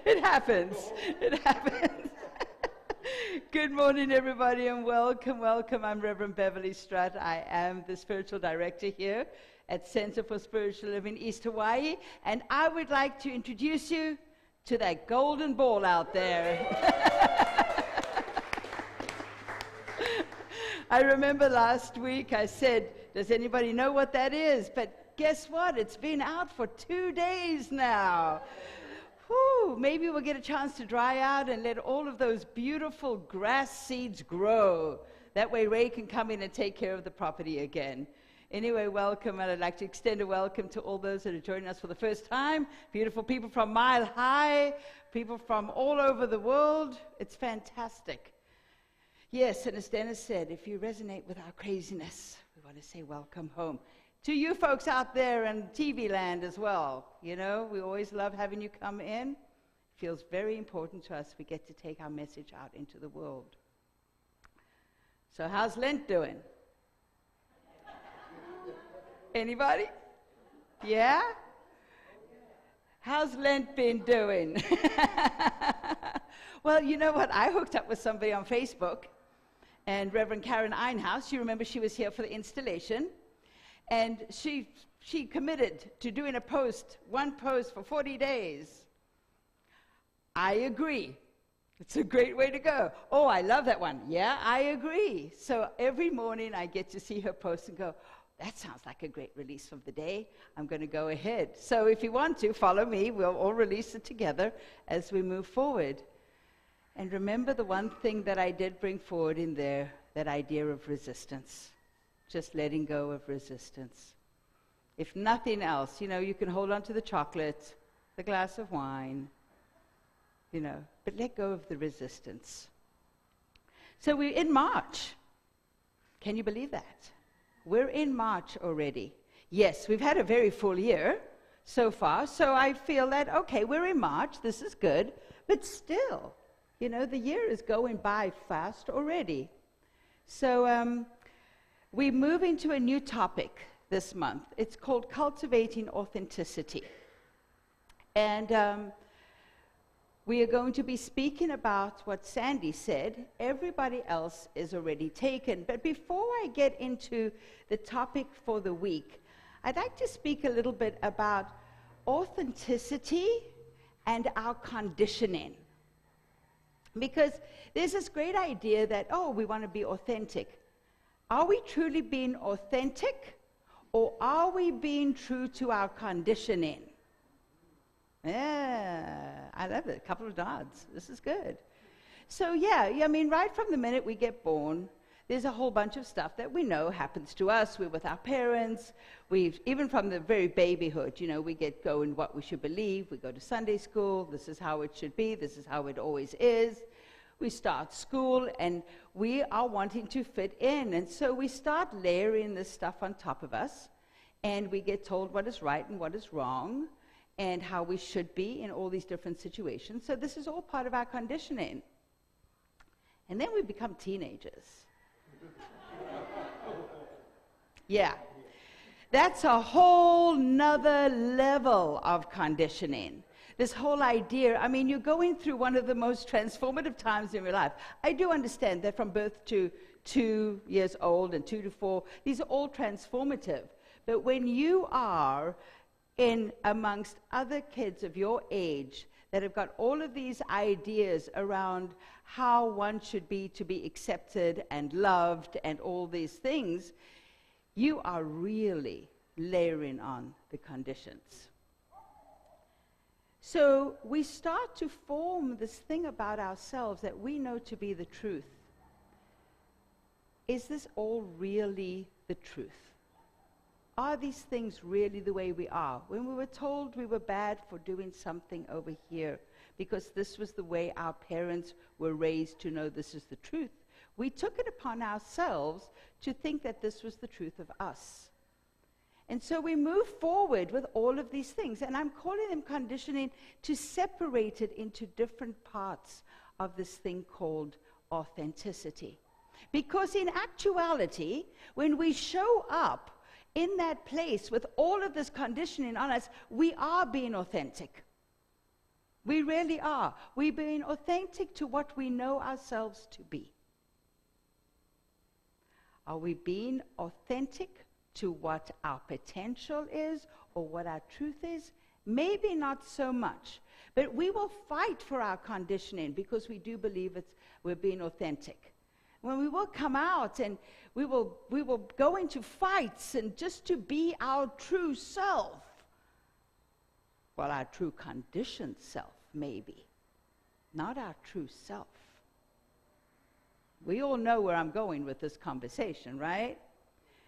It happens. It happens. Good morning, everybody, and welcome, welcome. I'm Reverend Beverley Strutt. I am the spiritual director here at Center for Spiritual Living East Hawaii, and I would like to introduce you to that golden ball out there. I remember last week I said, does anybody know what that is? But guess what? It's been out for 2 days now. Whew, maybe we'll get a chance to dry out and let all of those beautiful grass seeds grow. That way Ray can come in and take care of the property again. Anyway, welcome, and I'd like to extend a welcome to all those that are joining us for the first time. Beautiful people from Mile High, people from all over the world. It's fantastic. Yes, and as Dennis said, if you resonate with our craziness, we want to say welcome home. To you folks out there in TV land as well, you know, we always love having you come in. It feels very important to us. We get to take our message out into the world. So how's Lent doing? Anybody? Yeah? How's Lent been doing? Well, you know what? I hooked up with somebody on Facebook, and Reverend Karen Einhaus, you remember she was here for the installation, and she committed to doing one post for 40 days. I agree. It's a great way to go. Oh, I love that one. Yeah, I agree. So every morning I get to see her post and go, that sounds like a great release of the day. I'm going to go ahead. So if you want to, follow me. We'll all release it together as we move forward. And remember the one thing that I did bring forward in there, that idea of resistance. Just letting go of resistance. If nothing else, you know, you can hold on to the chocolate, the glass of wine, you know, but let go of the resistance. So we're in March. Can you believe that? We're in March already. Yes, we've had a very full year so far, so I feel that, okay, we're in March, this is good, but still, you know, the year is going by fast already. So we're moving to a new topic this month. It's called Cultivating Authenticity. And we are going to be speaking about what Sandy said. Everybody else is already taken. But before I get into the topic for the week, I'd like to speak a little bit about authenticity and our conditioning. Because there's this great idea that, oh, we want to be authentic. Are we truly being authentic, or are we being true to our conditioning? Yeah, I love it. A couple of nods. This is good. So yeah, I mean, right from the minute we get born, there's a whole bunch of stuff that we know happens to us. We're with our parents. Even from the very babyhood, you know, we get going what we should believe. We go to Sunday school. This is how it should be. This is how it always is. We start school, and we are wanting to fit in. And so we start layering this stuff on top of us, and we get told what is right and what is wrong, and how we should be in all these different situations. So this is all part of our conditioning. And then we become teenagers. Yeah. That's a whole nother level of conditioning. This whole idea, I mean, you're going through one of the most transformative times in your life. I do understand that from birth to 2 years old and 2 to 4, these are all transformative. But when you are in amongst other kids of your age that have got all of these ideas around how one should be to be accepted and loved and all these things, you are really layering on the conditions. So we start to form this thing about ourselves that we know to be the truth. Is this all really the truth? Are these things really the way we are? When we were told we were bad for doing something over here, because this was the way our parents were raised to know this is the truth, we took it upon ourselves to think that this was the truth of us. And so we move forward with all of these things, and I'm calling them conditioning to separate it into different parts of this thing called authenticity. Because in actuality, when we show up in that place with all of this conditioning on us, we are being authentic. We really are. We're being authentic to what we know ourselves to be. Are we being authentic to what our potential is or what our truth is? Maybe not so much. But we will fight for our conditioning because we do believe we're being authentic. When we will come out and we will go into fights and just to be our true self. Well, our true conditioned self, maybe. Not our true self. We all know where I'm going with this conversation, right?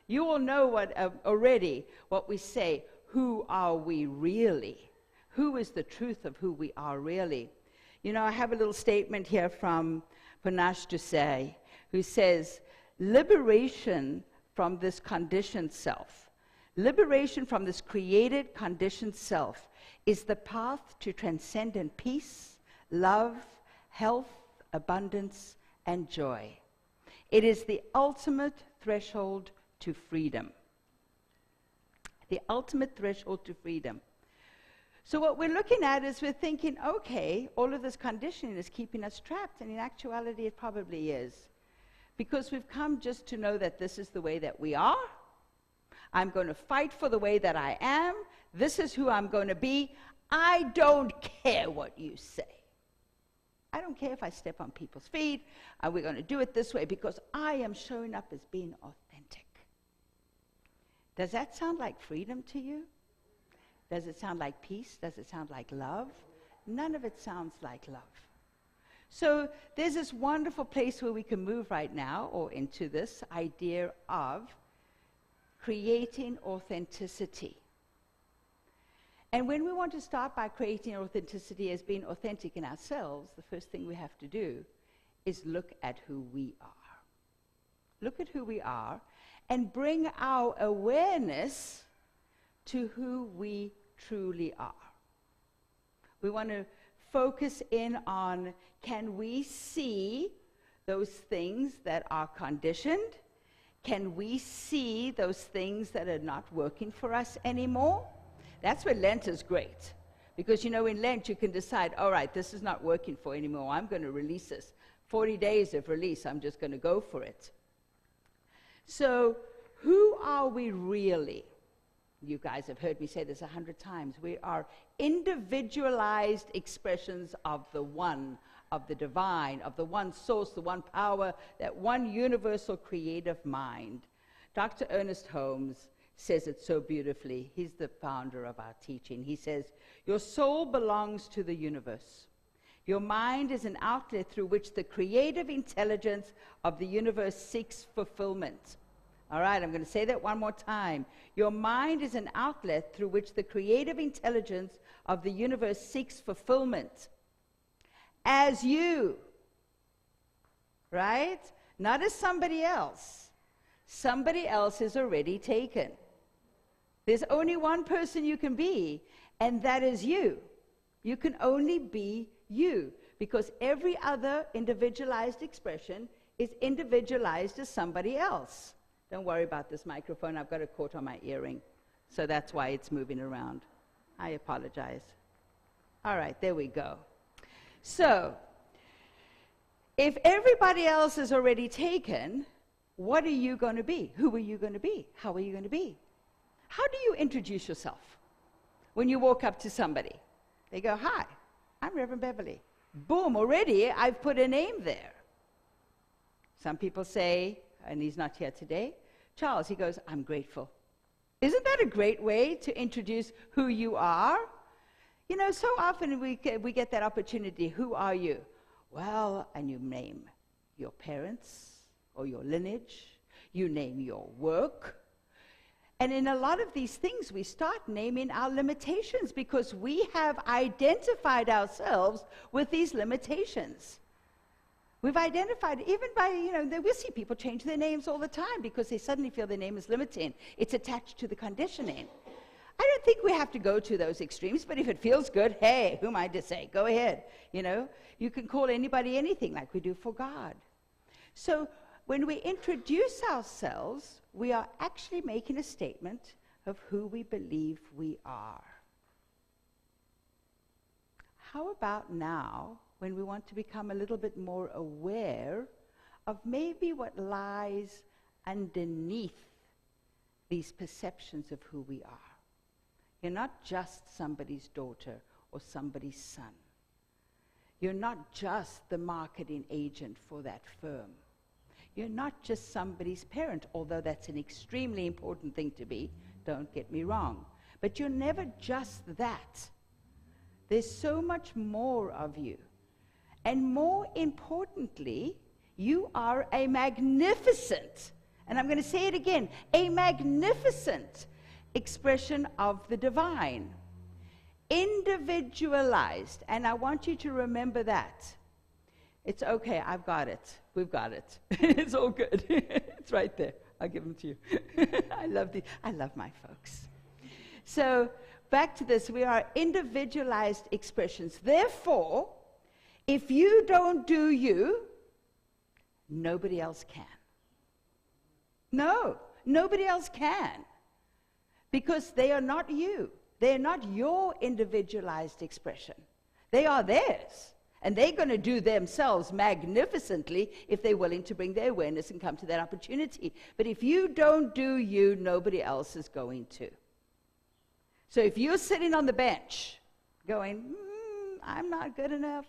You all know already what we say. Who are we really? Who is the truth of who we are really? You know, I have a little statement here from Panache Dusay, who says, liberation from this conditioned self, liberation from this created conditioned self is the path to transcendent peace, love, health, abundance, and joy. It is the ultimate threshold to freedom. The ultimate threshold to freedom. So what we're looking at is we're thinking, okay, all of this conditioning is keeping us trapped, and in actuality it probably is. Because we've come just to know that this is the way that we are. I'm going to fight for the way that I am. This is who I'm going to be. I don't care what you say. I don't care if I step on people's feet. We're going to do it this way because I am showing up as being authentic. Does that sound like freedom to you? Does it sound like peace? Does it sound like love? None of it sounds like love. So there's this wonderful place where we can move right now, or into this idea of creating authenticity. And when we want to start by creating authenticity as being authentic in ourselves, the first thing we have to do is look at who we are. Look at who we are and bring our awareness to who we truly are. We want to focus in on, can we see those things that are conditioned? Can we see those things that are not working for us anymore? That's where Lent is great. Because, you know, in Lent you can decide, all right, this is not working for anymore. I'm going to release this. 40 days of release, I'm just going to go for it. So, who are we really? You guys have heard me say this 100 times. We are individualized expressions of the one, of the divine, of the one source, the one power, that one universal creative mind. Dr. Ernest Holmes says it so beautifully. He's the founder of our teaching. He says, your soul belongs to the universe. Your mind is an outlet through which the creative intelligence of the universe seeks fulfillment. All right, I'm going to say that one more time. Your mind is an outlet through which the creative intelligence of the universe seeks fulfillment. As you, right? Not as somebody else. Somebody else is already taken. There's only one person you can be, and that is you. You can only be you, because every other individualized expression is individualized as somebody else. Don't worry about this microphone. I've got a cord on my earring, so that's why it's moving around. I apologize. All right, there we go. So, if everybody else is already taken, what are you going to be? Who are you going to be? How are you going to be? How do you introduce yourself when you walk up to somebody? They go, hi, I'm Reverend Beverley. Boom, already I've put a name there. Some people say, and he's not here today, Charles, he goes, I'm grateful. Isn't that a great way to introduce who you are? You know, so often we get that opportunity. Who are you? Well, and you name your parents or your lineage. You name your work. And in a lot of these things, we start naming our limitations because we have identified ourselves with these limitations. We've identified, even by, you know, we see people change their names all the time because they suddenly feel their name is limiting. It's attached to the conditioning. I don't think we have to go to those extremes, but if it feels good, hey, who am I to say? Go ahead. You know, you can call anybody anything like we do for God. So when we introduce ourselves, we are actually making a statement of who we believe we are. how about now, when we want to become a little bit more aware of maybe what lies underneath these perceptions of who we are? You're not just somebody's daughter or somebody's son. You're not just the marketing agent for that firm. You're not just somebody's parent, although that's an extremely important thing to be, don't get me wrong. But you're never just that. There's so much more of you. And more importantly, you are a magnificent, and I'm going to say it again, a magnificent expression of the divine. Individualized, and I want you to remember that. It's okay, I've got it. We've got it. It's all good. It's right there. I'll give them to you. I love my folks. So, back to this, we are individualized expressions. Therefore, if you don't do you, nobody else can. No, nobody else can. Because they are not you. They are not your individualized expression. They are theirs. And they're going to do themselves magnificently if they're willing to bring their awareness and come to that opportunity. But if you don't do you, nobody else is going to. So if you're sitting on the bench going, I'm not good enough,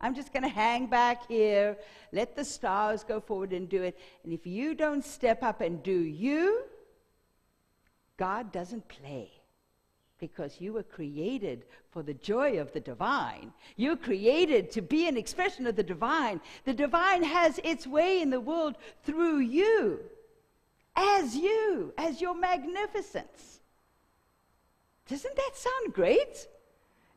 I'm just going to hang back here, let the stars go forward and do it. And if you don't step up and do you, God doesn't play. Because you were created for the joy of the divine. You're created to be an expression of the divine. The divine has its way in the world through you, as your magnificence. Doesn't that sound great?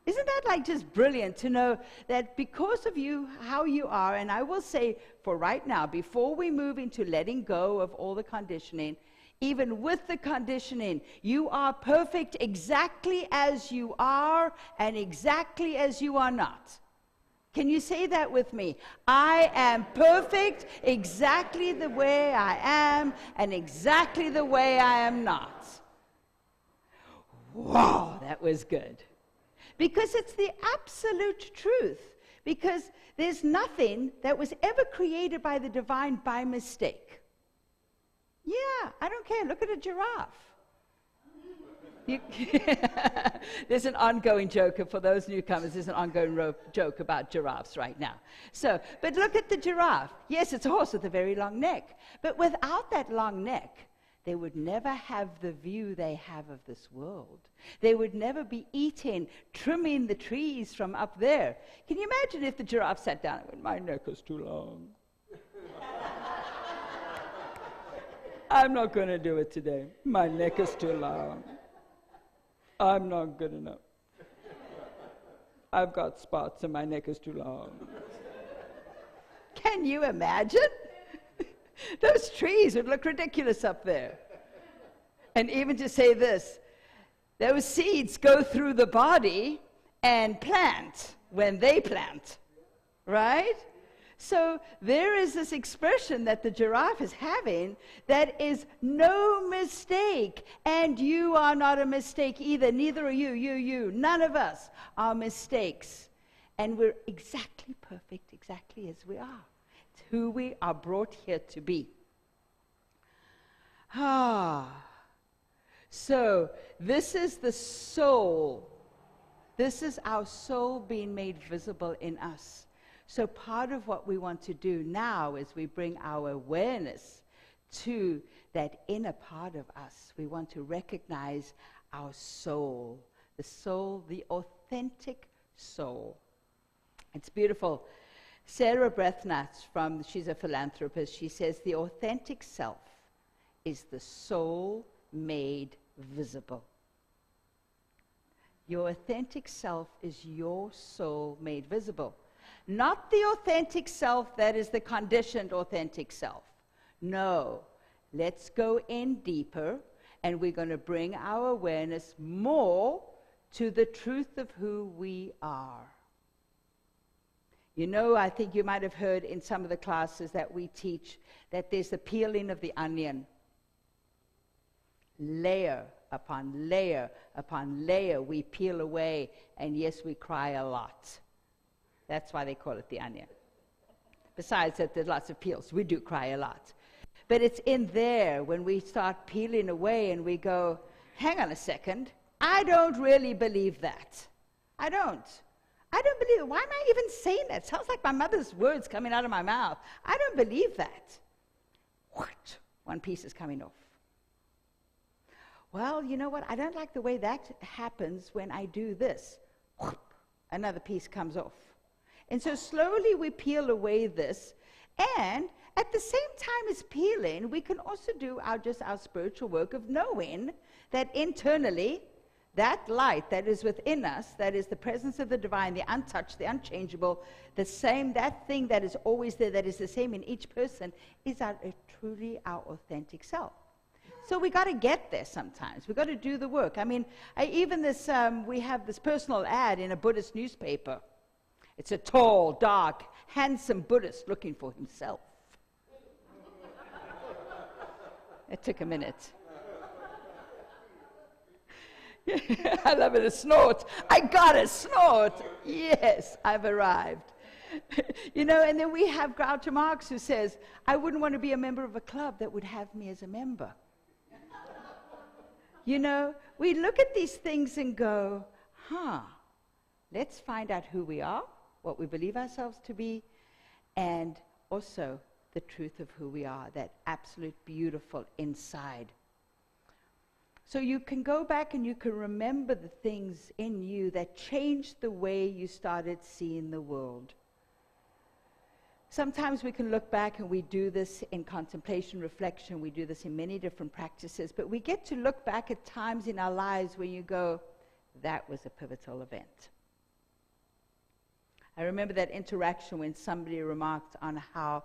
Isn't that like just brilliant to know that because of you, how you are, and I will say for right now, before we move into letting go of all the conditioning, even with the conditioning, you are perfect exactly as you are and exactly as you are not. Can you say that with me? I am perfect exactly the way I am and exactly the way I am not. Wow, that was good. Because it's the absolute truth. Because there's nothing that was ever created by the divine by mistake. Yeah, I don't care. Look at a giraffe. There's an ongoing joke for those newcomers. There's an ongoing joke about giraffes right now. So, but look at the giraffe. Yes, it's a horse with a very long neck. But without that long neck, they would never have the view they have of this world. They would never be eating, trimming the trees from up there. Can you imagine if the giraffe sat down and went, my neck is too long. I'm not going to do it today. My neck is too long. I'm not good enough. I've got spots and my neck is too long. Can you imagine? Those trees would look ridiculous up there. And even to say this, those seeds go through the body and plant when they plant, right? So there is this expression that the giraffe is having that is no mistake. And you are not a mistake either. Neither are you. None of us are mistakes. And we're exactly perfect, exactly as we are. It's who we are brought here to be. So this is the soul. This is our soul being made visible in us. So part of what we want to do now is we bring our awareness to that inner part of us. We want to recognize our soul, the authentic soul. It's beautiful. Sarah Breathnach, she's a philanthropist, she says the authentic self is the soul made visible. Your authentic self is your soul made visible. Not the authentic self that is the conditioned authentic self. No, let's go in deeper, and we're going to bring our awareness more to the truth of who we are. You know, I think you might have heard in some of the classes that we teach that there's the peeling of the onion. Layer upon layer upon layer we peel away, and yes, we cry a lot. That's why they call it the onion. Besides that, there's lots of peels. We do cry a lot. But it's in there when we start peeling away and we go, hang on a second, I don't really believe that. I don't believe it. Why am I even saying that? It sounds like my mother's words coming out of my mouth. I don't believe that. What? One piece is coming off. Well, you know what? I don't like the way that happens when I do this. Another piece comes off. And so slowly we peel away this, and at the same time as peeling, we can also do our spiritual work of knowing that internally, that light that is within us, that is the presence of the divine, the untouched, the unchangeable, the same, that thing that is always there, that is the same in each person, is truly our authentic self. So we got to get there sometimes. We got to do the work. I mean, we have this personal ad in a Buddhist newspaper. It's a tall, dark, handsome Buddhist looking for himself. It took a minute. I love it, a snort. I got a snort. Yes, I've arrived. You know, and then we have Groucho Marx who says, I wouldn't want to be a member of a club that would have me as a member. You know, we look at these things and go, let's find out who we are, what we believe ourselves to be, and also the truth of who we are, that absolute beautiful inside. So you can go back and you can remember the things in you that changed the way you started seeing the world. Sometimes we can look back, and we do this in contemplation, reflection. We do this in many different practices. But we get to look back at times in our lives when you go, that was a pivotal event. I remember that interaction when somebody remarked on how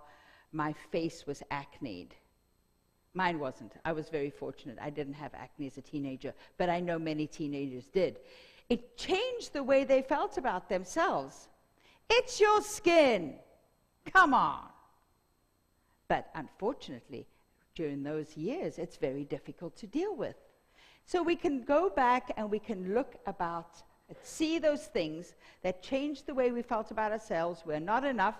my face was acneed. Mine wasn't. I was very fortunate. I didn't have acne as a teenager, but I know many teenagers did. It changed the way they felt about themselves. It's your skin. Come on. But unfortunately, during those years, it's very difficult to deal with. So we can go back and we can look about, see those things that changed the way we felt about ourselves. We're not enough.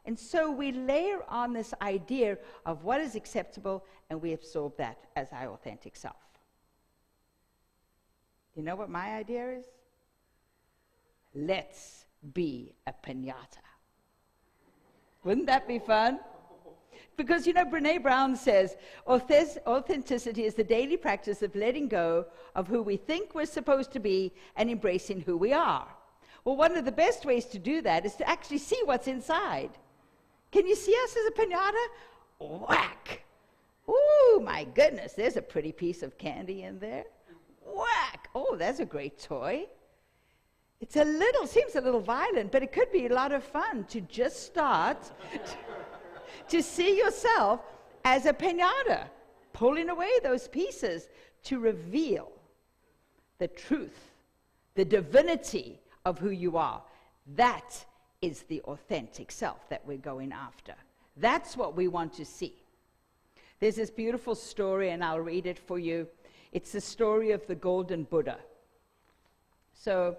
And so we layer on this idea of what is acceptable, and we absorb that as our authentic self. You know what my idea is? Let's be a piñata. Wouldn't that be fun? Because, you know, Brené Brown says, authenticity is the daily practice of letting go of who we think we're supposed to be and embracing who we are. Well, one of the best ways to do that is to actually see what's inside. Can you see us as a piñata? Whack! Ooh, my goodness, there's a pretty piece of candy in there. Whack! Oh, that's a great toy. Seems a little violent, but it could be a lot of fun to just start to see yourself as a piñata, pulling away those pieces to reveal the truth, the divinity of who you are. That is the authentic self that we're going after. That's what we want to see. There's this beautiful story, and I'll read it for you. It's the story of the Golden Buddha. So,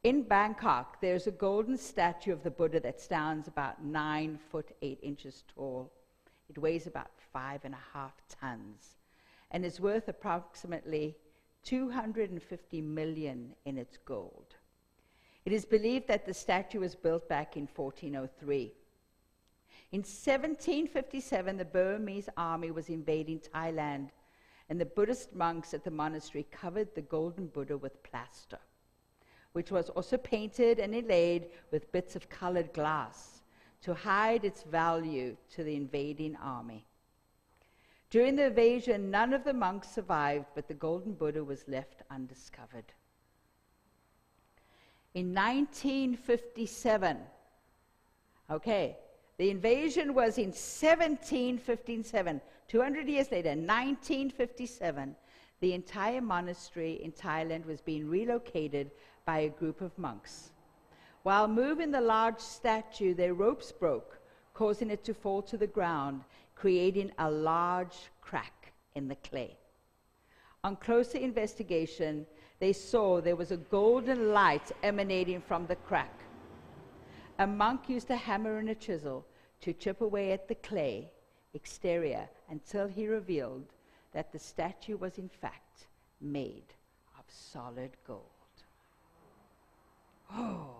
in Bangkok, there's a golden statue of the Buddha that stands about 9 foot 8 inches tall. It weighs about 5.5 tons, and is worth approximately 250 million in its gold. It is believed that the statue was built back in 1403. In 1757, the Burmese army was invading Thailand, and the Buddhist monks at the monastery covered the golden Buddha with plaster, which was also painted and inlaid with bits of colored glass to hide its value to the invading army. During the invasion, none of the monks survived, but the golden Buddha was left undiscovered. In 1957, the invasion was in 1757, 200 years later, 1957, the entire monastery in Thailand was being relocated by a group of monks. While moving the large statue, their ropes broke, causing it to fall to the ground, creating a large crack in the clay. On closer investigation, they saw there was a golden light emanating from the crack. A monk used a hammer and a chisel to chip away at the clay exterior until he revealed that the statue was in fact made of solid gold. Oh,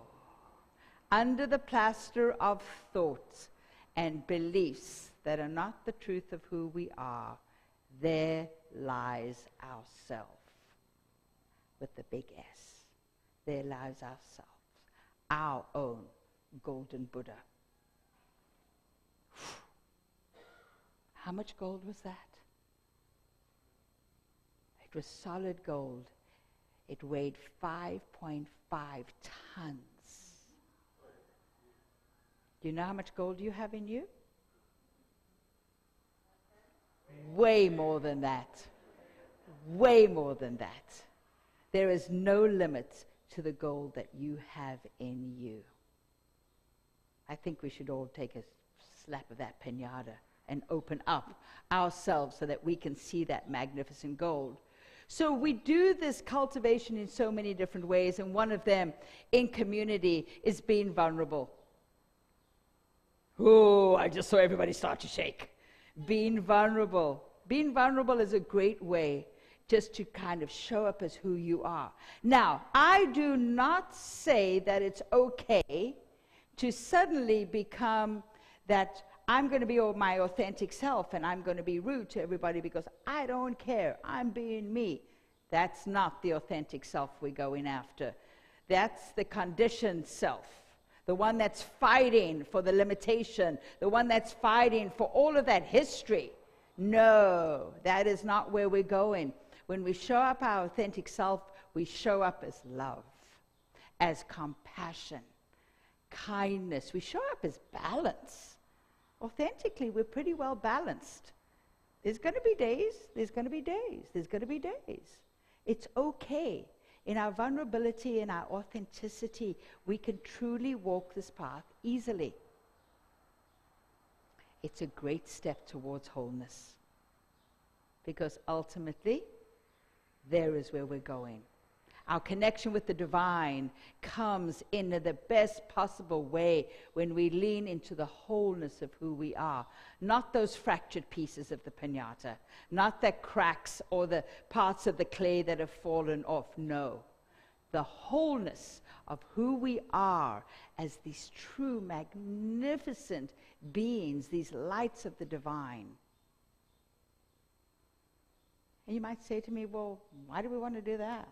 under the plaster of thoughts and beliefs that are not the truth of who we are, there lies ourself with the big S. There lies ourselves, our own golden Buddha. How much gold was that? It was solid gold. It weighed 5.5 tons. Do you know how much gold you have in you? Way more than that. Way more than that. There is no limit to the gold that you have in you. I think we should all take a slap of that piñata and open up ourselves so that we can see that magnificent gold. So we do this cultivation in so many different ways, and one of them in community is being vulnerable. Oh, I just saw everybody start to shake. Being vulnerable. Being vulnerable is a great way just to kind of show up as who you are. Now, I do not say that it's okay to suddenly become that I'm going to be my authentic self and I'm going to be rude to everybody because I don't care. I'm being me. That's not the authentic self we're going after. That's the conditioned self. The one that's fighting for the limitation, the one that's fighting for all of that history. No, that is not where we're going. When we show up our authentic self, we show up as love, as compassion, kindness. We show up as balance. Authentically, we're pretty well balanced. There's going to be days, there's going to be days, there's going to be days. It's okay. In our vulnerability and our authenticity, we can truly walk this path easily. It's a great step towards wholeness. Because ultimately, there is where we're going. Our connection with the divine comes in the best possible way when we lean into the wholeness of who we are. Not those fractured pieces of the piñata. Not the cracks or the parts of the clay that have fallen off. No. The wholeness of who we are as these true, magnificent beings, these lights of the divine. And you might say to me, well, why do we want to do that?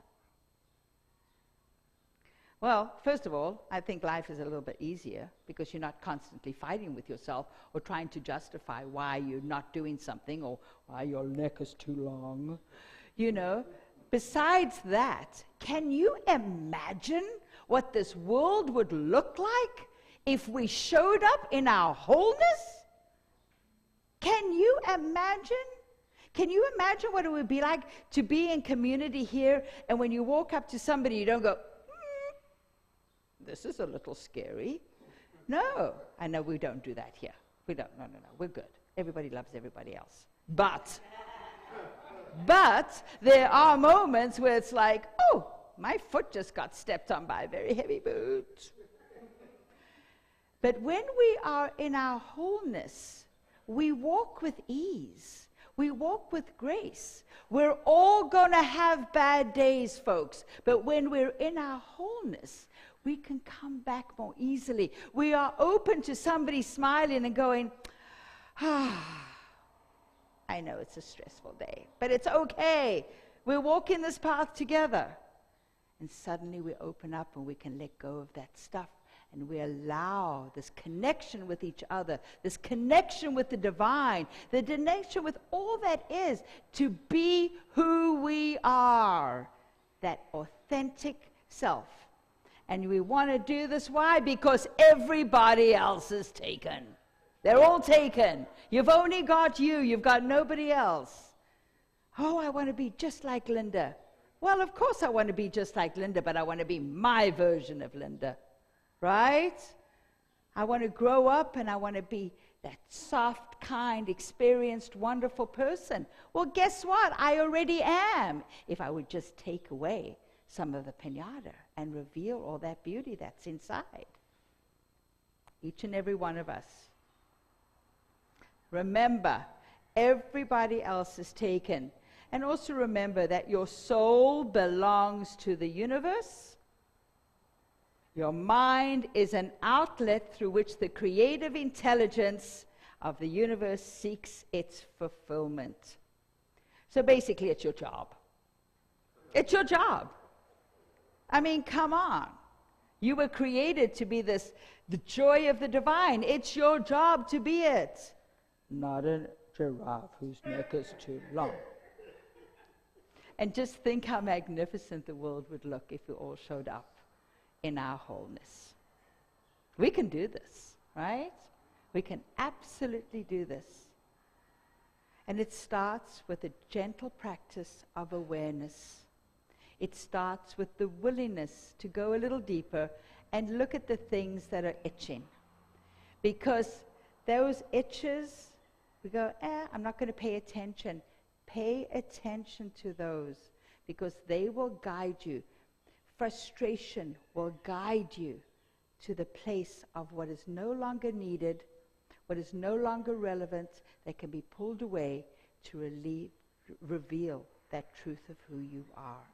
Well, first of all, I think life is a little bit easier because you're not constantly fighting with yourself or trying to justify why you're not doing something or why your neck is too long. You know, besides that, can you imagine what this world would look like if we showed up in our wholeness? Can you imagine? Can you imagine what it would be like to be in community here, and when you walk up to somebody, you don't go, this is a little scary. No, I know we don't do that here. We don't, no, we're good. Everybody loves everybody else. But there are moments where it's like, oh, my foot just got stepped on by a very heavy boot. But when we are in our wholeness, we walk with ease. We walk with grace. We're all going to have bad days, folks. But when we're in our wholeness, we can come back more easily. We are open to somebody smiling and going, I know it's a stressful day, but it's okay. We're walking this path together. And suddenly we open up and we can let go of that stuff. And we allow this connection with each other, this connection with the divine, the connection with all that is, to be who we are, that authentic self. And we want to do this, why? Because everybody else is taken. They're all taken. You've only got you. You've got nobody else. Oh, I want to be just like Linda. Well, of course I want to be just like Linda, but I want to be my version of Linda. Right? I want to grow up and I want to be that soft, kind, experienced, wonderful person. Well, guess what? I already am. If I would just take away some of the piñata and reveal all that beauty that's inside. each and every one of us. Remember, everybody else is taken. And also remember that your soul belongs to the universe. Your mind is an outlet through which the creative intelligence of the universe seeks its fulfillment. So basically, it's your job. It's your job. I mean, come on. You were created to be the joy of the divine. It's your job to be it. Not a giraffe whose neck is too long. And just think how magnificent the world would look if we all showed up in our wholeness. We can do this, right? We can absolutely do this. And it starts with a gentle practice of awareness. It starts with the willingness to go a little deeper and look at the things that are itching. Because those itches, we go, I'm not going to pay attention. Pay attention to those, because they will guide you. Frustration will guide you to the place of what is no longer needed, what is no longer relevant, that can be pulled away to reveal that truth of who you are.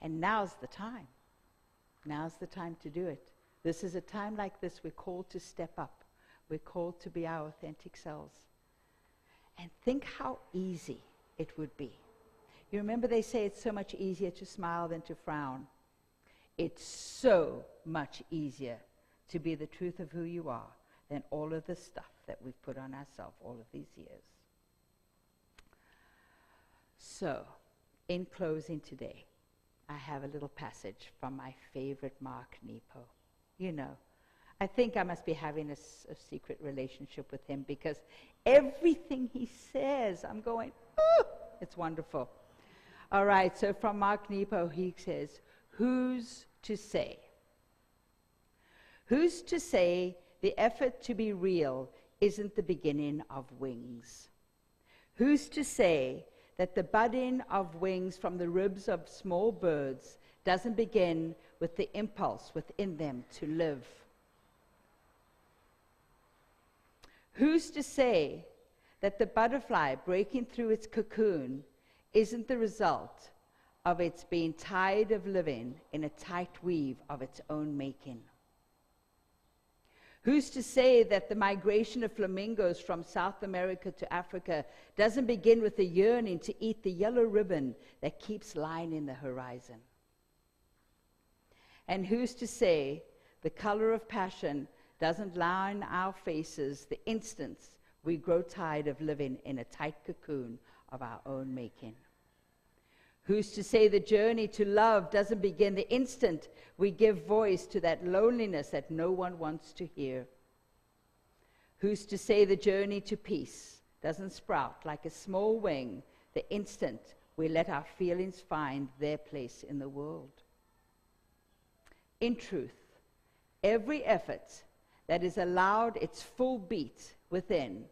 And now's the time. Now's the time to do it. This is a time like this we're called to step up. We're called to be our authentic selves. And think how easy it would be. You remember they say it's so much easier to smile than to frown. It's so much easier to be the truth of who you are than all of the stuff that we've put on ourselves all of these years. So, in closing today, I have a little passage from my favorite Mark Nepo. You know, I think I must be having a secret relationship with him, because everything he says, I'm going, ooh, it's wonderful. All right, so from Mark Nepo, he says, who's to say? Who's to say the effort to be real isn't the beginning of wings? Who's to say that the budding of wings from the ribs of small birds doesn't begin with the impulse within them to live? Who's to say that the butterfly breaking through its cocoon isn't the result of its being tired of living in a tight weave of its own making? Who's to say that the migration of flamingos from South America to Africa doesn't begin with the yearning to eat the yellow ribbon that keeps lining the horizon? And who's to say the color of passion doesn't line our faces the instant we grow tired of living in a tight cocoon of our own making? Who's to say the journey to love doesn't begin the instant we give voice to that loneliness that no one wants to hear? Who's to say the journey to peace doesn't sprout like a small wing the instant we let our feelings find their place in the world? In truth, every effort that is allowed its full beat within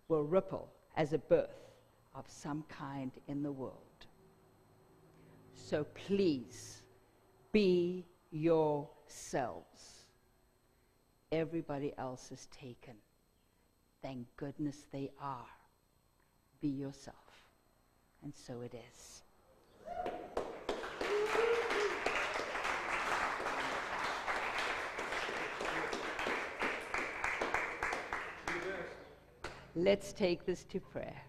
will ripple as a birth of some kind in the world. So please, be yourselves. Everybody else is taken. Thank goodness they are. Be yourself. And so it is. Let's take this to prayer.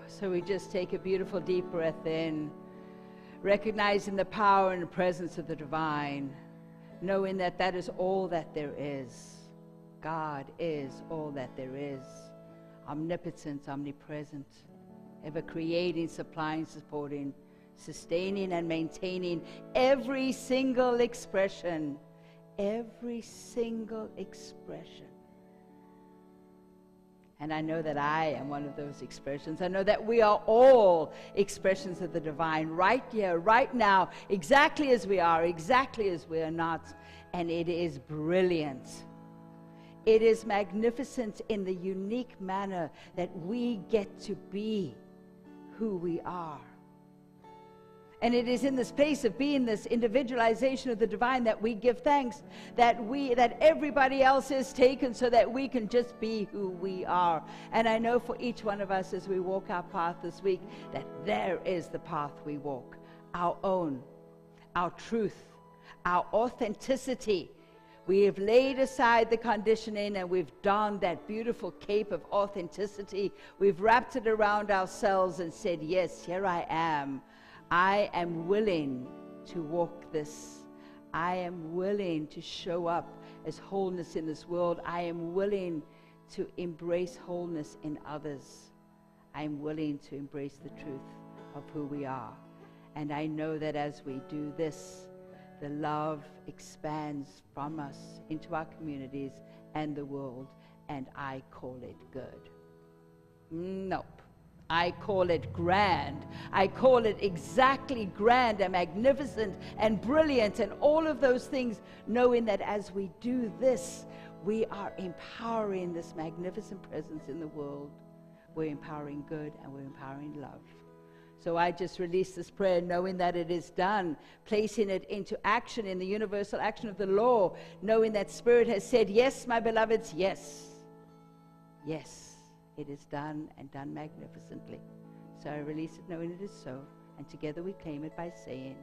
So we just take a beautiful deep breath in, recognizing the power and the presence of the divine, knowing that that is all that there is. God is all that there is. Omnipotent, omnipresent, ever creating, supplying, supporting, sustaining, and maintaining every single expression. Every single expression. And I know that I am one of those expressions. I know that we are all expressions of the divine, right here, right now, exactly as we are, exactly as we are not. And it is brilliant. It is magnificent in the unique manner that we get to be who we are. And it is in this place of being this individualization of the divine that we give thanks that everybody else is taken so that we can just be who we are. And I know for each one of us as we walk our path this week that there is the path we walk, our own, our truth, our authenticity. We have laid aside the conditioning and we've donned that beautiful cape of authenticity. We've wrapped it around ourselves and said, yes, here I am. I am willing to walk this. I am willing to show up as wholeness in this world. I am willing to embrace wholeness in others. I am willing to embrace the truth of who we are. And I know that as we do this, the love expands from us into our communities and the world, and I call it good. Nope. I call it grand. I call it exactly grand and magnificent and brilliant and all of those things, knowing that as we do this, we are empowering this magnificent presence in the world. We're empowering good and we're empowering love. So I just release this prayer knowing that it is done, placing it into action in the universal action of the law, knowing that Spirit has said, yes, my beloveds, yes. Yes. It is done and done magnificently. So I release it knowing it is so. And together we claim it by saying,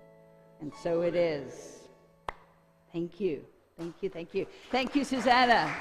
and so it is. Thank you. Thank you. Thank you. Thank you, Susanna.